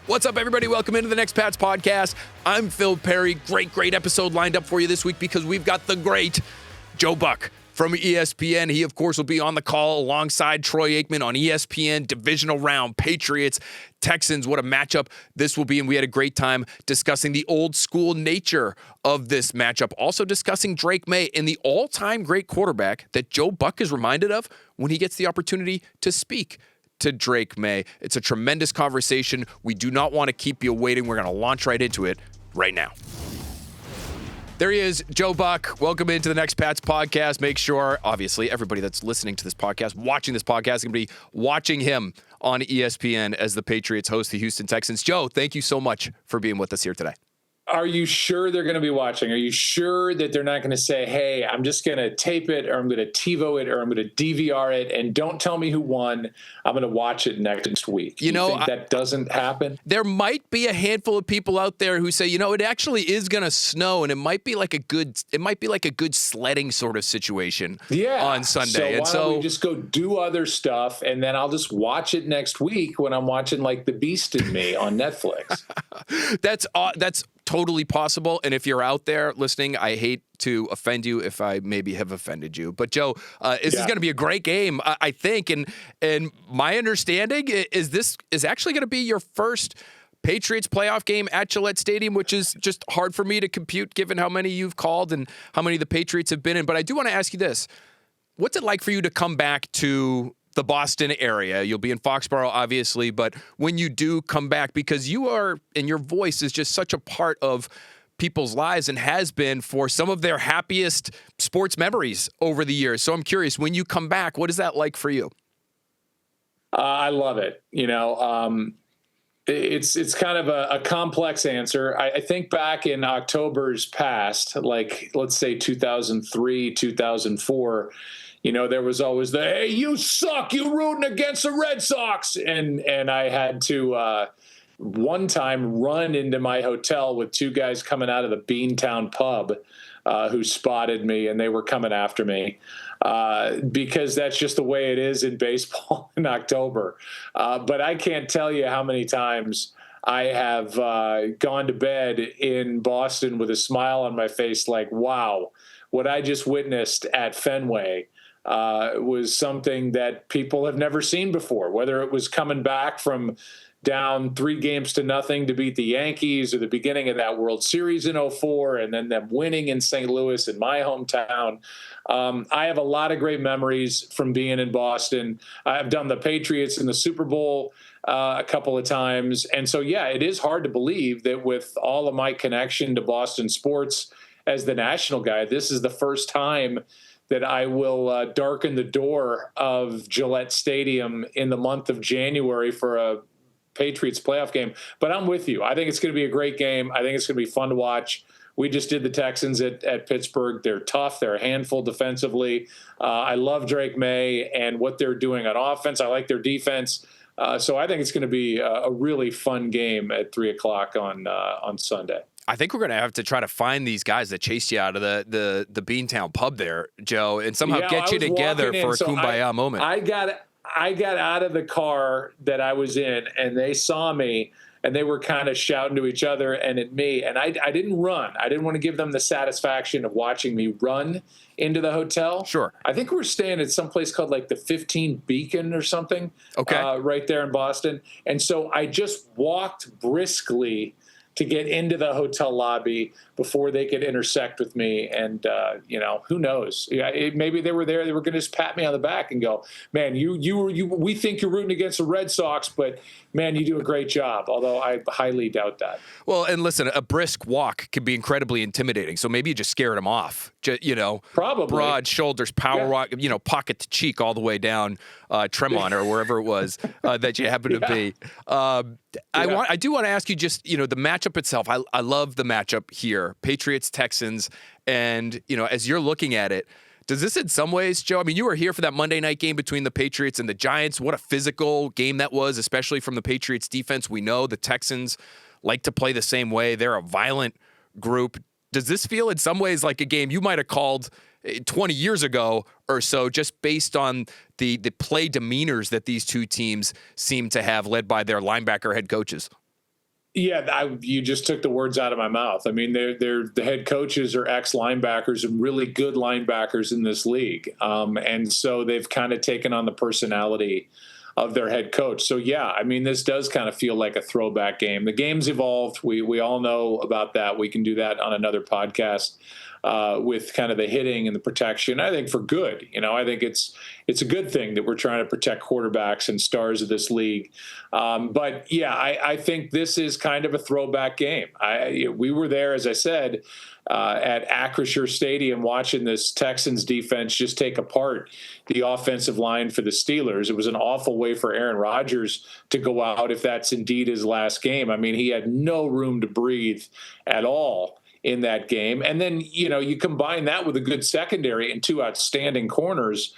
What's up, everybody? Welcome into the Next Pats podcast. I'm Phil Perry. Great episode lined up for you this week because we've got the great Joe Buck from ESPN. He, of course, will be on the call alongside Troy Aikman on ESPN. Divisional round, Patriots-Texans. What a matchup this will be, and we had a great time discussing the old school nature of this matchup. Also discussing Drake Maye and the all-time great quarterback that Joe Buck is reminded of when he gets the opportunity to speak to Drake Maye. It's a tremendous conversation. We do not want to keep you waiting. We're going to launch right into it right now. There he is, Joe Buck. Welcome into the Next Pats podcast. Make sure, obviously, everybody that's listening to this podcast, watching this podcast, is going to be watching him on ESPN as the Patriots host the Houston Texans. Joe, thank you so much for being with us here today. Are you sure they're going to be watching? Are you sure that they're not going to say, hey, I'm just going to tape it, or I'm going to TiVo it, or I'm going to DVR it, and don't tell me who won. I'm going to watch it next week. You think that doesn't happen? There might be a handful of people out there who say, it actually is going to snow, and it might be like a good sledding sort of situation on Sunday. So why don't we just go do other stuff, and then I'll just watch it next week when I'm watching like The Beast in Me on Netflix. That's totally possible. And if you're out there listening, I hate to offend you if I maybe have offended you. But Joe, this is going to be a great game, I think. And my understanding is this is actually going to be your first Patriots playoff game at Gillette Stadium, which is just hard for me to compute given how many you've called and how many the Patriots have been in. But I do want to ask you this. What's it like for you to come back to the Boston area? You'll be in Foxborough, obviously, but when you do come back, because you are, and your voice is just such a part of people's lives and has been for some of their happiest sports memories over the years. So I'm curious, when you come back, what is that like for you? I love it. It's kind of a complex answer. I think back in October's past, like let's say 2003, 2004, there was always the, hey, you suck, you rooting against the Red Sox. And I had to one time run into my hotel with two guys coming out of the Beantown pub who spotted me, and they were coming after me because that's just the way it is in baseball in October. But I can't tell you how many times I have gone to bed in Boston with a smile on my face like, wow, what I just witnessed at Fenway was something that people have never seen before, whether it was coming back from down 3-0 to beat the Yankees, or the beginning of that World Series in 2004, and then them winning in St. Louis in my hometown. I have a lot of great memories from being in Boston. I've done the Patriots in the Super Bowl a couple of times. And so, it is hard to believe that with all of my connection to Boston sports as the national guy, this is the first time that I will darken the door of Gillette Stadium in the month of January for a Patriots playoff game. But I'm with you. I think it's going to be a great game. I think it's going to be fun to watch. We just did the Texans at Pittsburgh. They're tough. They're a handful defensively. I love Drake Maye and what they're doing on offense. I like their defense. So I think it's going to be a really fun game at 3:00 on Sunday. I think we're going to have to try to find these guys that chased you out of the Beantown pub there, Joe, and somehow get you together for a kumbaya moment. I got out of the car that I was in, and they saw me, and they were kind of shouting to each other and at me. And I didn't run. I didn't want to give them the satisfaction of watching me run into the hotel. Sure. I think we're staying at some place called like the 15 Beacon or something. Okay. Right there in Boston. And so I just walked briskly to get into the hotel lobby before they could intersect with me. And, who knows? Maybe they were there. They were going to just pat me on the back and go, man, we think you're rooting against the Red Sox, but man, you do a great job. Although I highly doubt that. Well, and listen, a brisk walk can be incredibly intimidating. So maybe you just scared them off. Probably broad shoulders, power walk, pocket to cheek all the way down Tremont or wherever it was that you happen to be. I do want to ask you just, the matchup itself. I love the matchup here, Patriots-Texans. And, as you're looking at it, does this in some ways, Joe, I mean, you were here for that Monday night game between the Patriots and the Giants. What a physical game that was, especially from the Patriots defense. We know the Texans like to play the same way. They're a violent group. Does this feel in some ways like a game you might have called 20 years ago or so, just based on the play demeanors that these two teams seem to have, led by their linebacker head coaches? Yeah, you just took the words out of my mouth. I mean, the head coaches are ex-linebackers and really good linebackers in this league, and so they've kind of taken on the personality of their head coach. So yeah, I mean, this does kind of feel like a throwback game. The game's evolved. We all know about that. We can do that on another podcast. With kind of the hitting and the protection, I think for good. I think it's a good thing that we're trying to protect quarterbacks and stars of this league. But yeah, I think this is kind of a throwback game. We were there, as I said, at Acrisure Stadium watching this Texans defense just take apart the offensive line for the Steelers. It was an awful way for Aaron Rodgers to go out if that's indeed his last game. I mean, he had no room to breathe at all in that game. And then, you combine that with a good secondary and two outstanding corners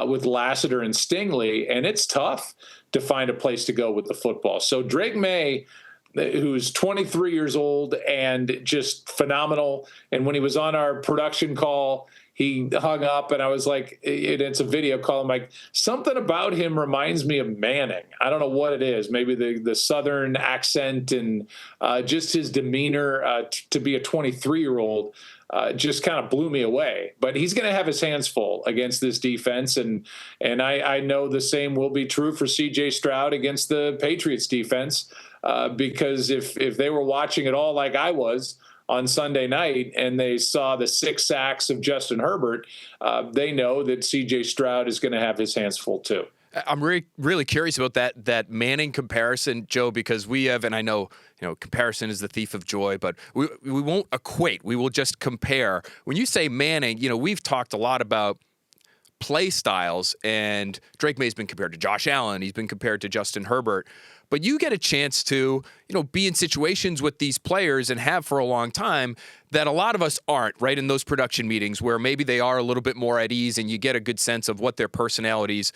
with Lassiter and Stingley, and it's tough to find a place to go with the football. So Drake Maye, who's 23 years old and just phenomenal. And when he was on our production call, he hung up and I was like, it's a video call. I'm like, something about him reminds me of Manning. I don't know what it is. Maybe the Southern accent and just his demeanor to be a 23-year-old just kind of blew me away. But he's going to have his hands full against this defense. And I know the same will be true for C.J. Stroud against the Patriots defense because if they were watching it all like I was on Sunday night and they saw the 6 sacks of Justin Herbert, they know that C.J. Stroud is going to have his hands full too. I'm really curious about that Manning comparison, Joe, because we have, and I know, comparison is the thief of joy, but we won't equate. We will just compare. When you say Manning, we've talked a lot about play styles, and Drake Maye's been compared to Josh Allen. He's been compared to Justin Herbert. But you get a chance to, be in situations with these players and have for a long time that a lot of us aren't, right, in those production meetings where maybe they are a little bit more at ease and you get a good sense of what their personalities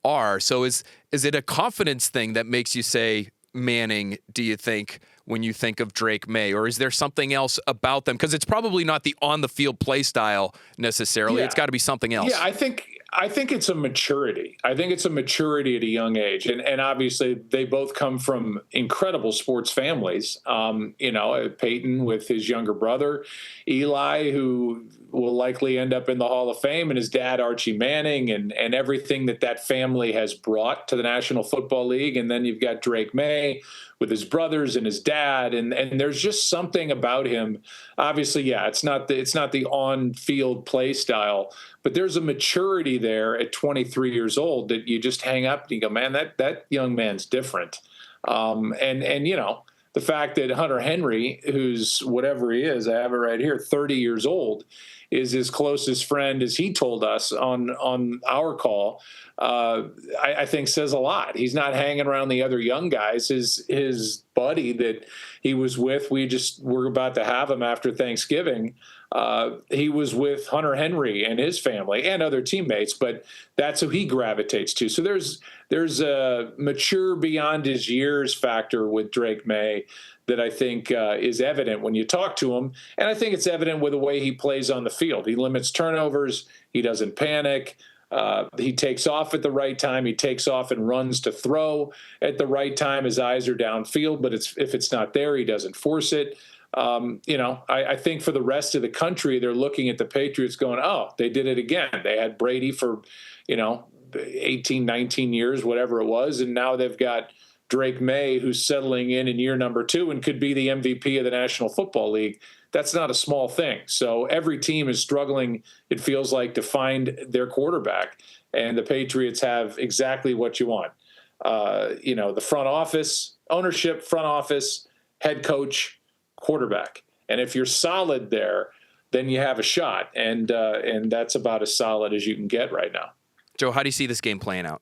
are. So is it a confidence thing that makes you say Manning, do you think, when you think of Drake Maye? Or is there something else about them? Because it's probably not the on-the-field play style necessarily. Yeah. It's got to be something else. Yeah, I think it's a maturity. I think it's a maturity at a young age. And obviously they both come from incredible sports families. Peyton with his younger brother, Eli, who will likely end up in the Hall of Fame, and his dad, Archie Manning, and everything that family has brought to the National Football League. And then you've got Drake Maye with his brothers and his dad. And there's just something about him. Obviously, yeah, it's not the on-field play style, but there's a maturity there at 23 years old that you just hang up and you go, man, that young man's different. The fact that Hunter Henry, who's whatever he is, I have it right here, 30 years old, is his closest friend, as he told us on our call, I think says a lot. He's not hanging around the other young guys. His buddy that he was with, we're about to have him after Thanksgiving. He was with Hunter Henry and his family and other teammates, but that's who he gravitates to. So there's a mature beyond his years factor with Drake Maye that I think is evident when you talk to him. And I think it's evident with the way he plays on the field. He limits turnovers. He doesn't panic. He takes off at the right time. He takes off and runs to throw at the right time. His eyes are downfield, but if it's not there, he doesn't force it. I think for the rest of the country, they're looking at the Patriots going, oh, they did it again. They had Brady for, 18, 19 years, whatever it was. And now they've got Drake Maye, who's settling in year number 2 and could be the MVP of the National Football League. That's not a small thing. So every team is struggling, it feels like, to find their quarterback. And the Patriots have exactly what you want. The front office, ownership, front office, head coach, quarterback. And if you're solid there, then you have a shot. And that's about as solid as you can get right now. Joe, how do you see this game playing out?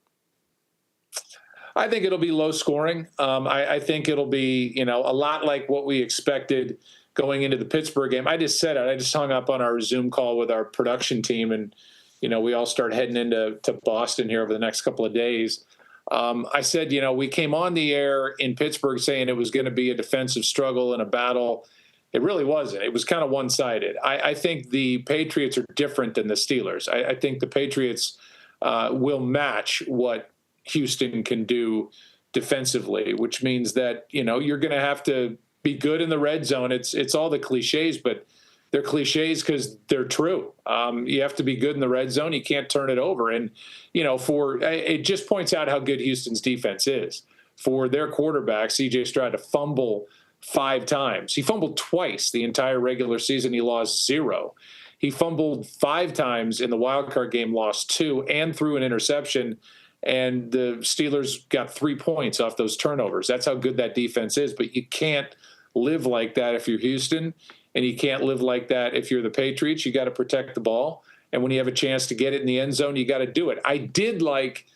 I think it'll be low scoring. I think it'll be, a lot like what we expected going into the Pittsburgh game. I just said it. I just hung up on our Zoom call with our production team, and, we all start heading into Boston here over the next couple of days. I said, we came on the air in Pittsburgh saying it was going to be a defensive struggle and a battle. It really wasn't. It was kind of one-sided. I think the Patriots are different than the Steelers. I think the Patriots will match what Houston can do defensively, which means that, you're going to have to be good in the red zone. It's all the cliches, but they're cliches because they're true. You have to be good in the red zone. You can't turn it over. And, it just points out how good Houston's defense is. For their quarterback, C.J. Stroud, to fumble 5 times. He fumbled twice the entire regular season. He lost 0. He fumbled 5 times in the wild card game, lost 2, and threw an interception. And the Steelers got 3 points off those turnovers. That's how good that defense is. But you can't live like that if you're Houston, and you can't live like that if you're the Patriots. You got to protect the ball. And when you have a chance to get it in the end zone, you got to do it. I did like,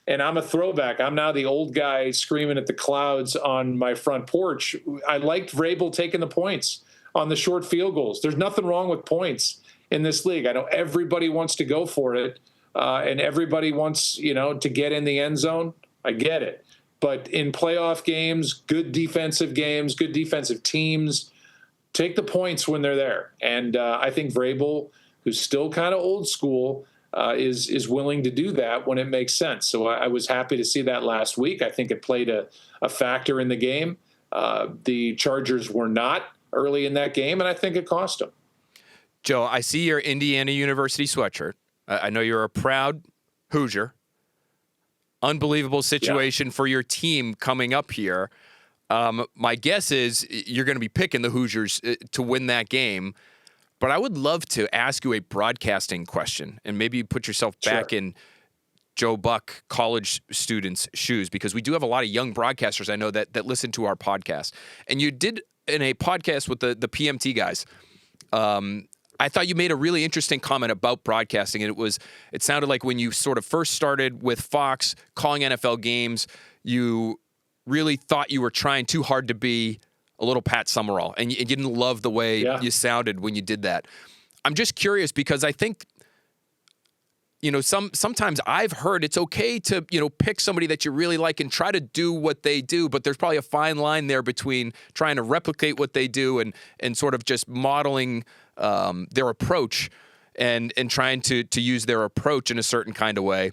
and I'm a throwback, I'm now the old guy screaming at the clouds on my front porch. I liked Vrabel taking the points on the short field goals. There's nothing wrong with points in this league. I know everybody wants to go for it, and everybody wants, to get in the end zone. I get it. But in playoff games, good defensive teams, take the points when they're there. And I think Vrabel, who's still kind of old school, is willing to do that when it makes sense. So I was happy to see that last week. I think it played a factor in the game. The Chargers were not early in that game, and I think it cost them. Joe, I see your Indiana University sweatshirt. I know you're a proud Hoosier. Unbelievable situation for your team coming up here. My guess is you're going to be picking the Hoosiers to win that game. But I would love to ask you a broadcasting question, and maybe you put yourself back in Joe Buck college students' shoes, because we do have a lot of young broadcasters I know that listen to our podcast. And you did in a podcast with the PMT guys. I thought you made a really interesting comment about broadcasting, and it sounded like when you sort of first started with Fox calling NFL games, you really thought you were trying too hard to be a little Pat Summerall, and you didn't love the way you sounded when you did that. I'm just curious because I think, sometimes I've heard it's okay to, pick somebody that you really like and try to do what they do, but there's probably a fine line there between trying to replicate what they do and sort of just modeling their approach and trying to use their approach in a certain kind of way.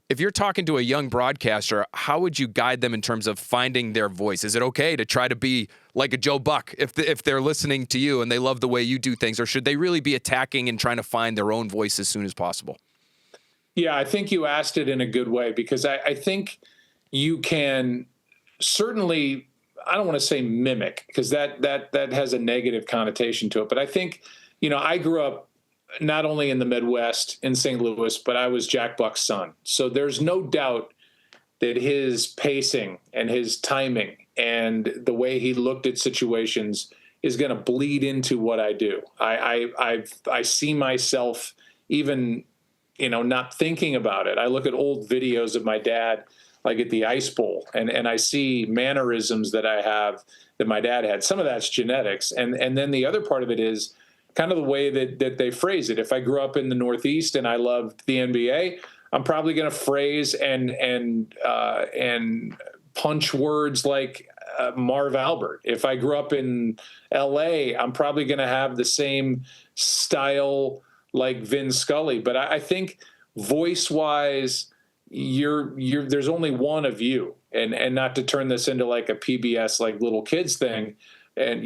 If you're talking to a young broadcaster, how would you guide them in terms of finding their voice? Is it okay to try to be like a Joe Buck if they're listening to you and they love the way you do things, or should they really be attacking and trying to find their own voice as soon as possible? Yeah, I think you asked it in a good way, because I think you can certainly, I don't want to say mimic, because that has a negative connotation to it. But I think, I grew up not only in the Midwest in St. Louis, but I was Jack Buck's son. So there's no doubt that his pacing and his timing and the way he looked at situations is going to bleed into what I do. I see myself even, not thinking about it. I look at old videos of my dad, like at the Ice Bowl, and I see mannerisms that I have that my dad had. Some of that's genetics. And then the other part of it is kind of the way that they phrase it. If I grew up in the Northeast and I loved the NBA, I'm probably going to phrase and punch words like Marv Albert. If I grew up in LA, I'm probably going to have the same style like Vin Scully. But I think voice-wise, there's only one of you, and not to turn this into like a PBS like little kids thing. And,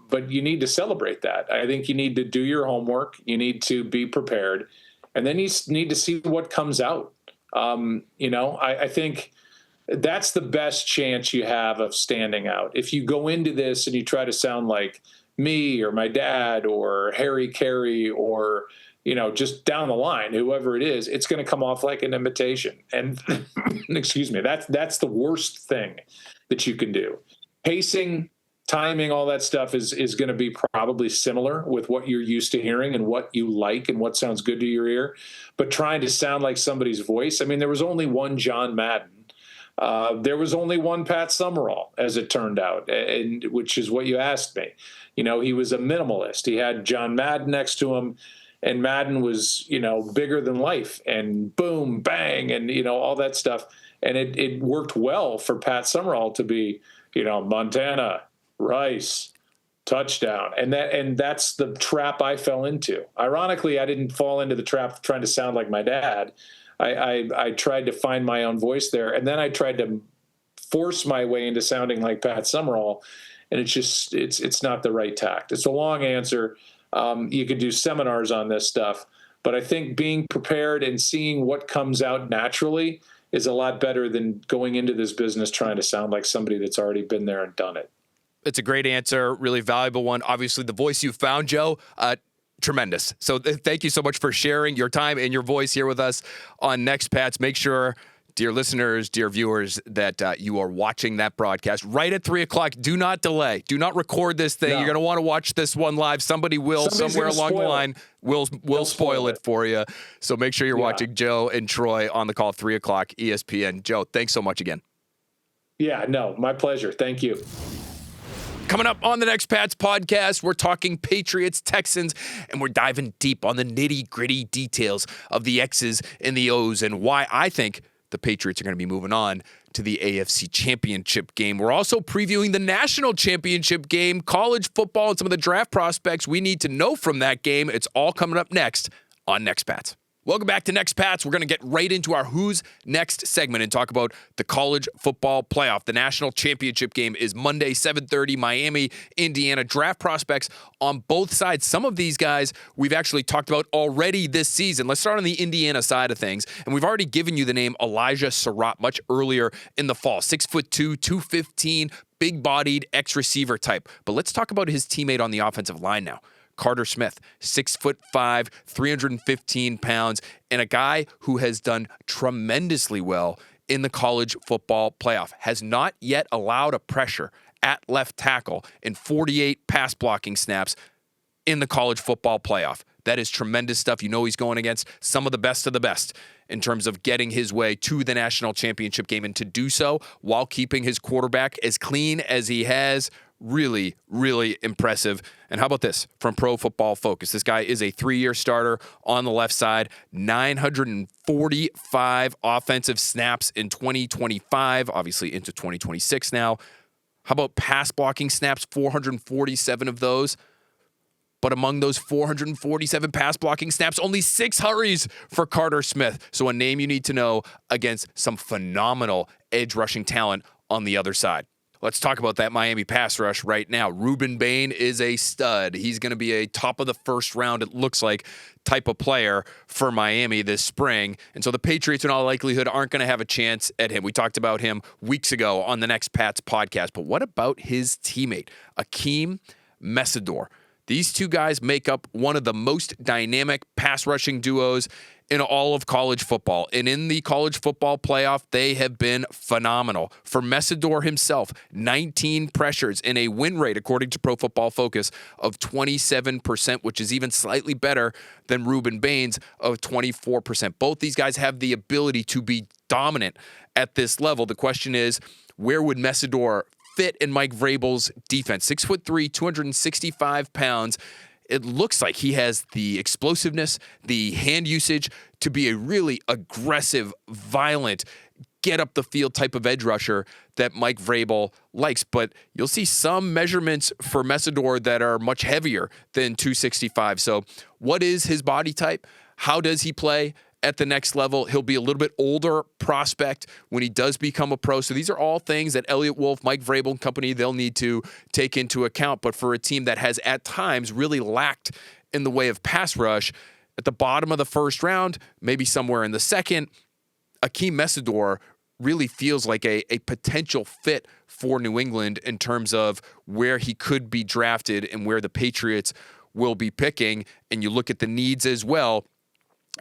but you need to celebrate that. I think you need to do your homework. You need to be prepared. And then you need to see what comes out. I think that's the best chance you have of standing out. If you go into this and you try to sound like me or my dad or Harry Carey or, just down the line, whoever it is, it's going to come off like an imitation. And excuse me, that's the worst thing that you can do. Pacing, timing, all that stuff is going to be probably similar with what you're used to hearing and what you like and what sounds good to your ear. But trying to sound like somebody's voice, I mean, there was only one John Madden. There was only one Pat Summerall, as it turned out, and which is what you asked me. He was a minimalist. He had John Madden next to him, and Madden was, bigger than life, and boom, bang, and, all that stuff. And it worked well for Pat Summerall to be, Montana, Rice, touchdown. And that's the trap I fell into. Ironically, I didn't fall into the trap of trying to sound like my dad. I tried to find my own voice there. And then I tried to force my way into sounding like Pat Summerall. And it's not the right tact. It's a long answer. You could do seminars on this stuff, but I think being prepared and seeing what comes out naturally is a lot better than going into this business trying to sound like somebody that's already been there and done it. It's a great answer, really valuable one. Obviously, the voice you found, Joe, tremendous. So thank you so much for sharing your time and your voice here with us on Next Pats. Make sure, dear listeners, dear viewers, that you are watching that broadcast right at 3 o'clock. Do not delay. Do not record this thing. No. You're going to want to watch this one live. Somebody will, somewhere along the line, will spoil it for you. So make sure you're watching Joe and Troy on the call, 3 o'clock, ESPN. Joe, thanks so much again. Yeah, no, my pleasure. Thank you. Coming up on the Next Pats podcast, we're talking Patriots-Texans, and we're diving deep on the nitty-gritty details of the X's and the O's and why I think the Patriots are going to be moving on to the AFC Championship game. We're also previewing the National Championship game, college football, and some of the draft prospects we need to know from that game. It's all coming up next on Next Pats. Welcome back to Next Pats. We're going to get right into our Who's Next segment and talk about the college football playoff. The national championship game is Monday, 7:30, Miami, Indiana. Draft prospects on both sides. Some of these guys we've actually talked about already this season. Let's start on the Indiana side of things. And we've already given you the name Elijah Surratt much earlier in the fall. 6'2", 215, big-bodied ex-receiver type. But let's talk about his teammate on the offensive line now. Carter Smith, 6'5", 315 pounds, and a guy who has done tremendously well in the college football playoff. Has not yet allowed a pressure at left tackle in 48 pass blocking snaps in the college football playoff. That is tremendous stuff. You know he's going against some of the best in terms of getting his way to the national championship game, and to do so while keeping his quarterback as clean as he has. Really, really impressive. And how about this from Pro Football Focus? This guy is a 3-year starter on the left side, 945 offensive snaps in 2025, obviously into 2026 now. How about pass blocking snaps? 447 of those. But among those 447 pass blocking snaps, only 6 hurries for Carter Smith. So a name you need to know against some phenomenal edge rushing talent on the other side. Let's talk about that Miami pass rush right now. Ruben Bain is a stud. He's going to be a top of the first round, it looks like, type of player for Miami this spring. And so the Patriots, in all likelihood, aren't going to have a chance at him. We talked about him weeks ago on the Next Pats podcast. But what about his teammate, Akeem Messidor? These two guys make up one of the most dynamic pass rushing duos in all of college football. And in the college football playoff, they have been phenomenal. For Messidor himself, 19 pressures and a win rate, according to Pro Football Focus, of 27%, which is even slightly better than Ruben Bain's of 24%. Both these guys have the ability to be dominant at this level. The question is, where would Messidor fit in Mike Vrabel's defense? 6'3", 265 pounds. It looks like he has the explosiveness, the hand usage to be a really aggressive, violent, get up the field type of edge rusher that Mike Vrabel likes. But you'll see some measurements for Messidor that are much heavier than 265. So what is his body type? How does he play at the next level? He'll be a little bit older prospect when he does become a pro. So these are all things that Elliott Wolf, Mike Vrabel and company, they'll need to take into account. But for a team that has at times really lacked in the way of pass rush, at the bottom of the first round, maybe somewhere in the second, Akeem Messidor really feels like a potential fit for New England in terms of where he could be drafted and where the Patriots will be picking. And you look at the needs as well,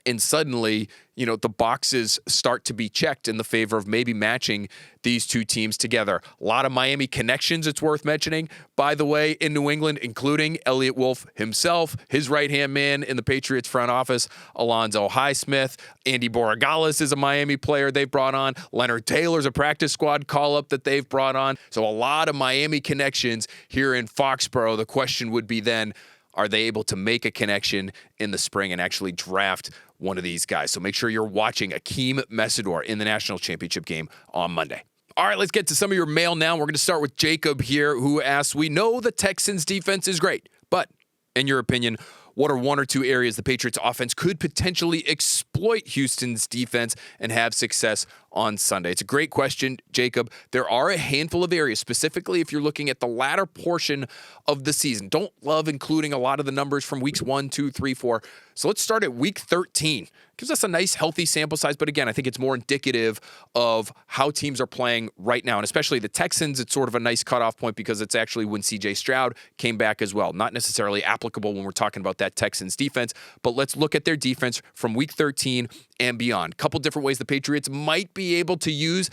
and suddenly, you know, the boxes start to be checked in the favor of maybe matching these two teams together. A lot of Miami connections, it's worth mentioning, by the way, in New England, including Elliott Wolf himself, his right-hand man in the Patriots front office, Alonzo Highsmith. Andy Borregales is a Miami player they've brought on. Leonard Taylor's a practice squad call-up that they've brought on. So a lot of Miami connections here in Foxborough. The question would be then, are they able to make a connection in the spring and actually draft one of these guys? So make sure you're watching Akeem Messidor in the national championship game on Monday. All right, let's get to some of your mail now. We're going to start with Jacob here, who asks, we know the Texans defense is great, but in your opinion, what are one or two areas the Patriots offense could potentially exploit Houston's defense and have success on Sunday? It's a great question, Jacob. There are a handful of areas, specifically if you're looking at the latter portion of the season. Don't love including a lot of the numbers from weeks 1, 2, 3, 4. So let's start at week 13. Gives us a nice, healthy sample size, but again, I think it's more indicative of how teams are playing right now, and especially the Texans. It's sort of a nice cutoff point because it's actually when C.J. Stroud came back as well. Not necessarily applicable when we're talking about that Texans defense, but let's look at their defense from week 13 and beyond. A couple different ways the Patriots might be able to use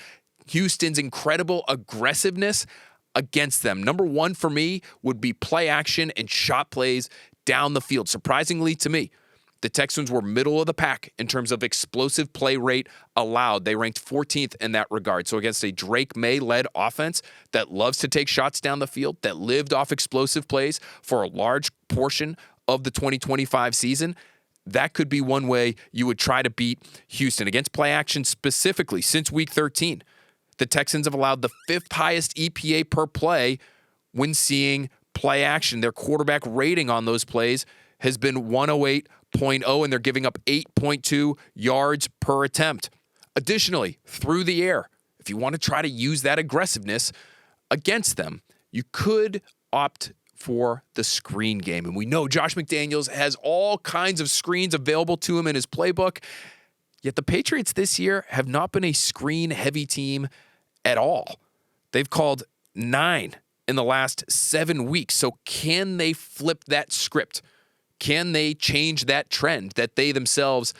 Houston's incredible aggressiveness against them. Number one for me would be play action and shot plays down the field. Surprisingly to me, the Texans were middle of the pack in terms of explosive play rate allowed. They ranked 14th in that regard. So against a Drake Maye-led offense that loves to take shots down the field, that lived off explosive plays for a large portion of the 2025 season, that could be one way you would try to beat Houston. Against play action specifically, since week 13, the Texans have allowed the 5th highest EPA per play when seeing play action. Their quarterback rating on those plays has been 108.0, and they're giving up 8.2 yards per attempt. Additionally, through the air, if you want to try to use that aggressiveness against them, you could opt for the screen game. And we know Josh McDaniels has all kinds of screens available to him in his playbook, yet the Patriots this year have not been a screen-heavy team at all. They've called 9 in the last 7 weeks. So can they flip that script? Can they change that trend that they themselves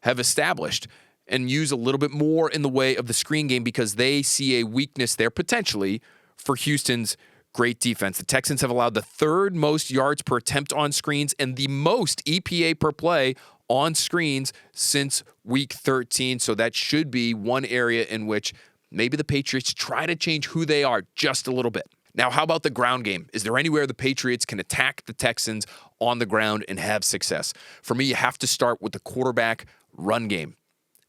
have established and use a little bit more in the way of the screen game because they see a weakness there potentially for Houston's great defense? The Texans have allowed the 3rd most yards per attempt on screens and the most EPA per play on screens since week 13. So that should be one area in which maybe the Patriots try to change who they are just a little bit. Now, how about the ground game? Is there anywhere the Patriots can attack the Texans on the ground and have success? For me, you have to start with the quarterback run game.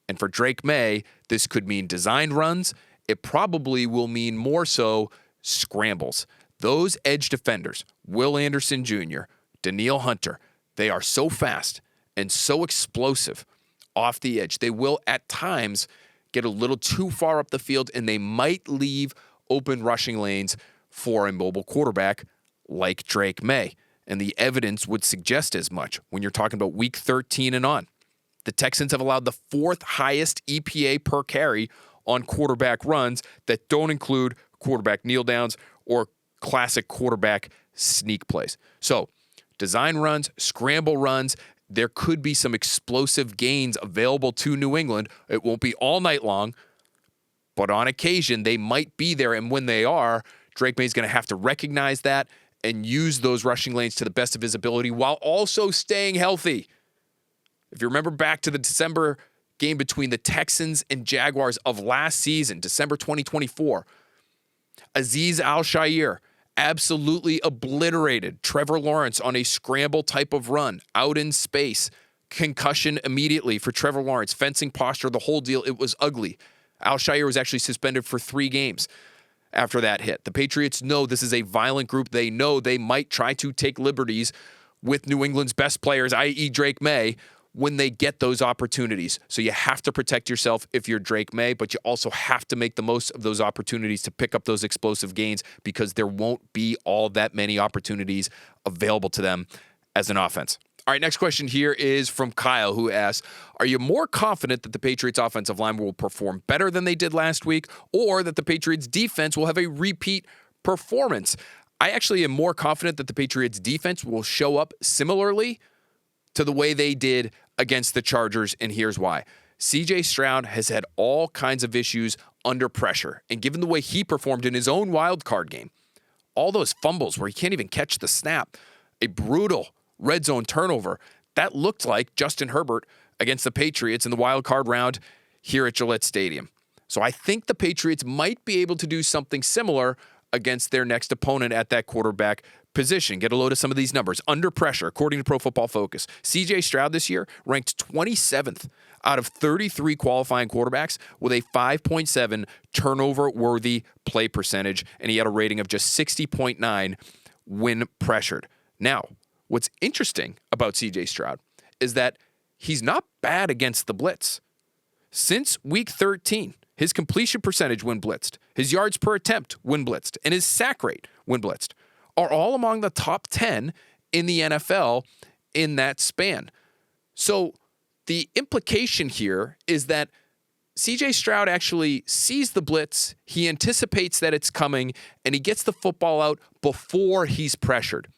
And for Drake Maye, this could mean designed runs. It probably will mean more so scrambles. Those edge defenders, Will Anderson Jr., Danielle Hunter, they are so fast and so explosive off the edge. They will at times get a little too far up the field, and they might leave open rushing lanes for a mobile quarterback like Drake Maye. And the evidence would suggest as much when you're talking about week 13 and on. The Texans have allowed the 4th highest EPA per carry on quarterback runs that don't include quarterback kneel downs or classic quarterback sneak plays. So design runs, scramble runs, there could be some explosive gains available to New England. It won't be all night long, but on occasion they might be there. And when they are, Drake Maye is going to have to recognize that and use those rushing lanes to the best of his ability while also staying healthy. If you remember back to the December game between the Texans and Jaguars of last season, December 2024, Azeez Al-Shaair absolutely obliterated Trevor Lawrence on a scramble type of run out in space. Concussion immediately for Trevor Lawrence, fencing posture, the whole deal. It was ugly. Al-Shaair was actually suspended for 3 games after that hit. The Patriots know this is a violent group. They know they might try to take liberties with New England's best players, i.e. Drake Maye, when they get those opportunities. So you have to protect yourself if you're Drake Maye, but you also have to make the most of those opportunities to pick up those explosive gains because there won't be all that many opportunities available to them as an offense. All right, next question here is from Kyle, who asks, are you more confident that the Patriots offensive line will perform better than they did last week, or that the Patriots defense will have a repeat performance? I actually am more confident that the Patriots defense will show up similarly to the way they did against the Chargers, and here's why. C.J. Stroud has had all kinds of issues under pressure, and given the way he performed in his own wild card game, all those fumbles where he can't even catch the snap, a brutal red zone turnover, that looked like Justin Herbert against the Patriots in the wild card round here at Gillette Stadium. So I think the Patriots might be able to do something similar against their next opponent at that quarterback position. Get a load of some of these numbers. Under pressure, according to Pro Football Focus, C.J. Stroud this year ranked 27th out of 33 qualifying quarterbacks with a 5.7 turnover-worthy play percentage, and he had a rating of just 60.9 when pressured. Now, what's interesting about CJ Stroud is that he's not bad against the blitz. Since week 13, his completion percentage when blitzed, his yards per attempt when blitzed, and his sack rate when blitzed are all among the top 10 in the NFL in that span. So the implication here is that CJ Stroud actually sees the blitz, he anticipates that it's coming, and he gets the football out before he's pressured.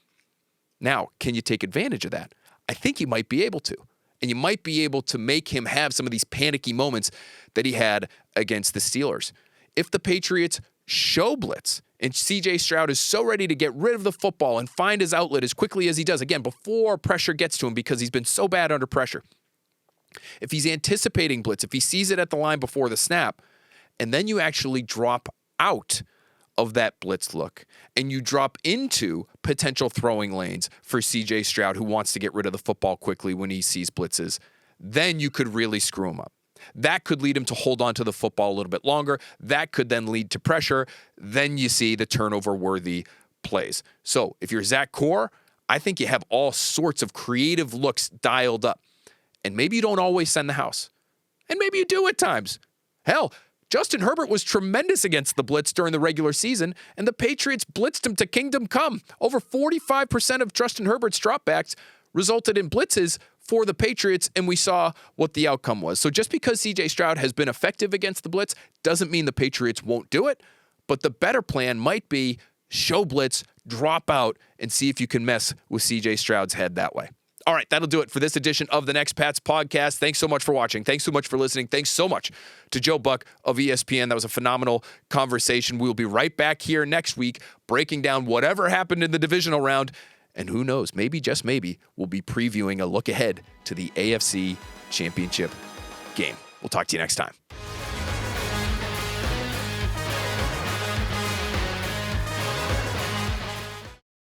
Now, can you take advantage of that? I think you might be able to. And you might be able to make him have some of these panicky moments that he had against the Steelers. If the Patriots show blitz and CJ Stroud is so ready to get rid of the football and find his outlet as quickly as he does, again, before pressure gets to him because he's been so bad under pressure. If he's anticipating blitz, if he sees it at the line before the snap, and then you actually drop out of that blitz look and you drop into potential throwing lanes for CJ Stroud, who wants to get rid of the football quickly when he sees blitzes, then you could really screw him up. That could lead him to hold on to the football a little bit longer. That could then lead to pressure. Then you see the turnover-worthy plays. So if you're Zach Core, I think you have all sorts of creative looks dialed up. And maybe you don't always send the house. And maybe you do at times. Hell, Justin Herbert was tremendous against the blitz during the regular season, and the Patriots blitzed him to kingdom come. Over 45% of Justin Herbert's dropbacks resulted in blitzes for the Patriots, and we saw what the outcome was. So just because CJ Stroud has been effective against the blitz doesn't mean the Patriots won't do it, but the better plan might be show blitz, drop out, and see if you can mess with CJ Stroud's head that way. All right, that'll do it for this edition of the Next Pats podcast. Thanks so much for watching. Thanks so much for listening. Thanks so much to Joe Buck of ESPN. That was a phenomenal conversation. We'll be right back here next week breaking down whatever happened in the divisional round. And who knows, maybe, just maybe, we'll be previewing a look ahead to the AFC Championship game. We'll talk to you next time.